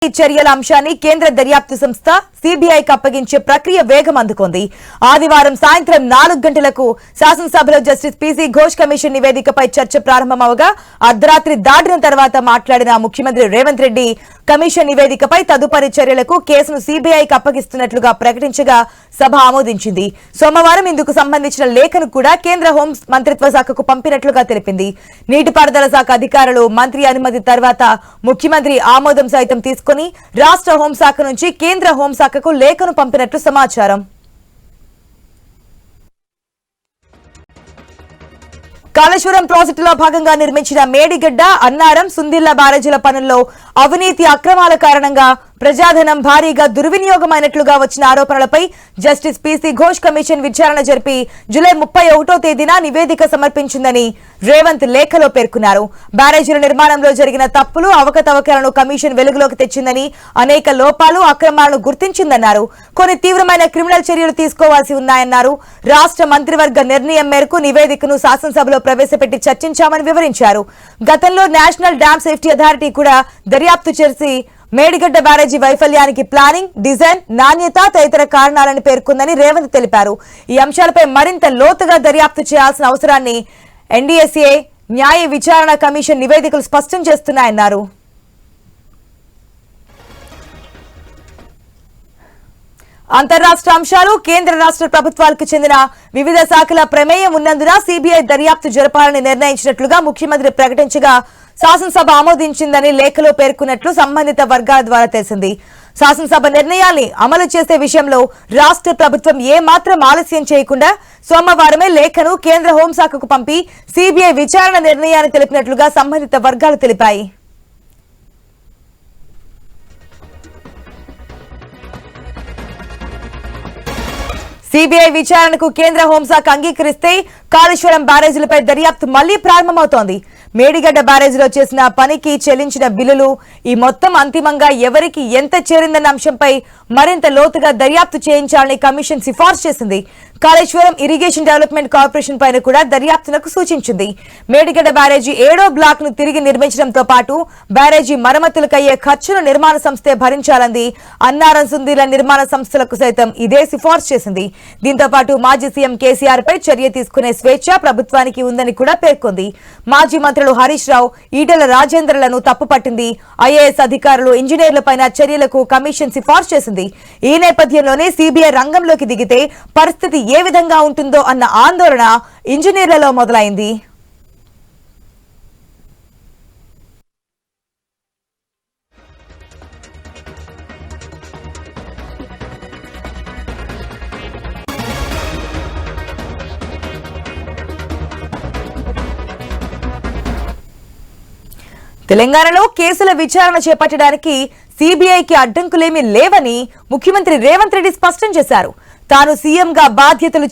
ఈ చర్యల అంశాన్ని కేంద్ర దర్యాప్తు సంస్థ సిబిఐకి అప్పగించే ప్రక్రియ వేగం అందుకుంది. ఆదివారం సాయంత్రం 4 గంటలకు శాసనసభలో జస్టిస్ పీసీ ఘోష్ కమిషన్ నివేదికపై చర్చ ప్రారంభమవగా అర్ధరాత్రి దాటిన తర్వాత మాట్లాడిన ముఖ్యమంత్రి రేవంత్ రెడ్డి కమిషన్ నివేదికపై తదుపరి చర్యలకు కేసును సిబిఐకి అప్పగిస్తున్నట్లుగా ప్రకటించగా సభ ఆమోదించింది. సోమవారం ఇందుకు సంబంధించిన లేఖను కూడా కేంద్ర హోం మంత్రిత్వ శాఖకు పంపినట్లుగా తెలిపింది. నీటిపారుదల శాఖ అధికారులు మంత్రి అనుమతి తర్వాత ముఖ్యమంత్రి ఆమోదం సైతం తీసుకుని రాష్ట్ర హోంశాఖ నుంచి కేంద్ర హోంశాఖకు లేఖను పంపినట్లు సమాచారం. కాళేశ్వరం ప్రాజెక్టులో భాగంగా నిర్మించిన మేడిగడ్డ, అన్నారం, సుందిళ్ల బ్యారేజీల పనుల్లో అవినీతి అక్రమాల కారణంగా ప్రజాధనం భారీగా దుర్వినియోగమైనట్లుగా వచ్చిన ఆరోపణలపై జస్టిస్ పీసీ ఘోష్ కమిషన్ విచారణ జరిపి జూలై 31వ తేదీన నివేదిక సమర్పించిందని రేవంత్ లేఖలో పేర్కొన్నారు. బ్యారేజీల నిర్మాణంలో జరిగిన తప్పులు, అవకతవకలను కమిషన్ వెలుగులోకి తెచ్చిందని, అనేక లోపాలు, అక్రమాలను గుర్తించిందన్నారు. కొన్ని తీవ్రమైన క్రిమినల్ చర్యలు తీసుకోవాల్సి ఉన్నాయన్నారు. రాష్ట్ర మంత్రివర్గ నిర్ణయం మేరకు నివేదికను శాసనసభలో ప్రవేశపెట్టి చర్చించామని వివరించారు. గతంలో నేషనల్ డ్యామ్ సేఫ్టీ అథారిటీ కూడా దర్యాప్తు చేసి మేడిగడ్డ బ్యారేజీ వైఫల్యానికి ప్లానింగ్, డిజైన్, నాణ్యత తదితర కారణాలను పేర్కొందని రేవంత్ తెలిపారు. ఈ అంశాలపై మరింత లోతుగా దర్యాప్తు చేయాల్సిన అవసరాన్ని ఎన్డీఎస్ఏ న్యాయ విచారణ కమిషన్ నివేదికలు స్పష్టం చేస్తున్నాయన్నారు. అంతర్రాష్ట్ర అంశాలు, కేంద్ర రాష్ట్ర ప్రభుత్వాలకు చెందిన వివిధ శాఖల ప్రమేయం ఉన్నందున సిబిఐ దర్యాప్తు జరపాలని నిర్ణయించినట్లుగా ముఖ్యమంత్రి ప్రకటించగా శాసనసభ ఆమోదించిందని లేఖలో పేర్కొన్నట్లు సంబంధిత వర్గాల ద్వారా తెలిసింది. శాసనసభ నిర్ణయాన్ని అమలు చేసే విషయంలో రాష్ట్ర ప్రభుత్వం ఏమాత్రం ఆలస్యం చేయకుండా సోమవారమే లేఖను కేంద్ర హోంశాఖకు పంపి సిబిఐ విచారణ నిర్ణయాన్ని తెలిపినట్లుగా సంబంధిత వర్గాలు తెలిపాయి. సిబిఐ విచారణకు కేంద్ర హోంశాఖ అంగీకరిస్తే కాళేశ్వరం బ్యారేజీలపై దర్యాప్తు మళ్లీ ప్రారంభమవుతోంది. మేడిగడ్డ బ్యారేజీలో చేసిన పనికి చెల్లించిన బిల్లులు, ఈ మొత్తం అంతిమంగా ఎవరికి ఎంత చేరిందన్న అంశంపై మరింత లోతుగా దర్యాప్తు చేయించాలని కమిషన్ సిఫార్సు చేసింది. కాళేశ్వరం ఇరిగేషన్ డెవలప్మెంట్ కార్పొరేషన్ పైన కూడా దర్యాప్తునకు సూచించింది. మేడిగడ్డ బ్యారేజీ 7వ బ్లాక్ ను తిరిగి నిర్మించడంతో పాటు బ్యారేజీ మరమ్మతులకయ్యే ఖర్చును నిర్మాణ సంస్థే భరించాలంది. అన్నారం, సుందిళ్ల నిర్మాణ సంస్థలకు సైతం ఇదే సిఫార్సు చేసింది. దీంతో పాటు మాజీ సీఎం కేసీఆర్ పై చర్య తీసుకునే స్వేచ్ఛ ప్రభుత్వానికి ఉందని కూడా పేర్కొంది. మాజీ మంత్రులు హరీష్ రావు, ఈటెల రాజేంద్రలను తప్పుపట్టింది. ఐఏఎస్ అధికారులు, ఇంజనీర్లపైన చర్యలకు కమిషన్ సిఫార్సు చేసింది. ఈ నేపథ్యంలోనే సిబిఐ రంగంలోకి దిగితే పరిస్థితి ఏ విధంగా ఉంటుందో అన్న ఆందోళన ఇంజనీర్లలో మొదలైంది. తెలంగాణలో కేసుల విచారణ చేపట్టడానికి సిబిఐకి అడ్డంకులేమీ లేవని ముఖ్యమంత్రి రేవంత్ రెడ్డి స్పష్టం చేశారు. తాను సీఎంగా బాధ్యతలు